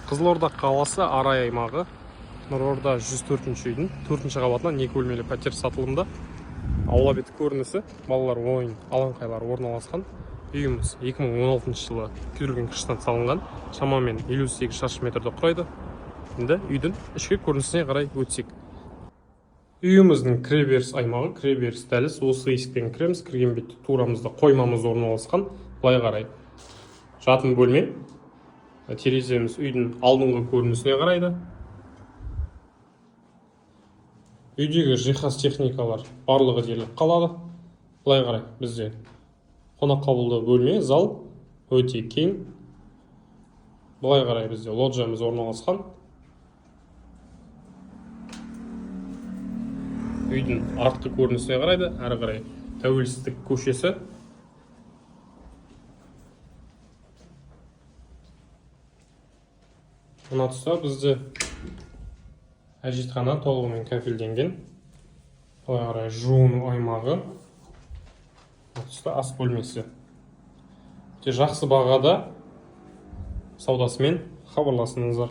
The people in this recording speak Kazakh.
Қызылорда қаласы Арай аймағы, Нұрорда 104-ші үйдің 4-ші қабатынан 2 бөлмелі пәтер сатылымда. Аула беті көрінісі, балалар ойын алаңқайлары орналасқан. Үйіміз 2016 жылы күйдірілген қыштан салынған, шамамен 58 шаршы метрді құрайды. Енді үйдің ішкі көрінісіне қарай өтсек. Үйіміздің кіреберіс аймағы, кіреберіс дәліз, осы есіктен кіреміз, кірген бетте турамызда қоймамыз орналасқан. Былай қарай жатын бөлме. Тереземіз үйдің алдыңғы көрінісіне қарайды. Үйдегі жиһаз техникалар барлығы дерлік қалады. Былай қарай бізде қонақ қабылдау бөлме, зал өте кең. Былай қарай бізде лоджиямыз орналасқан. Үйдің артқы көрінісіне қарайды. Әрі қарай Тәуелсіздік көшесі. Мына тұста бізде әжетхана толығымен кәмпелденген. Былай қарай жуыну аймағы. Мына тұста ас бөлмесі. Жақсы бағада саудасымен хабарласыңыздар.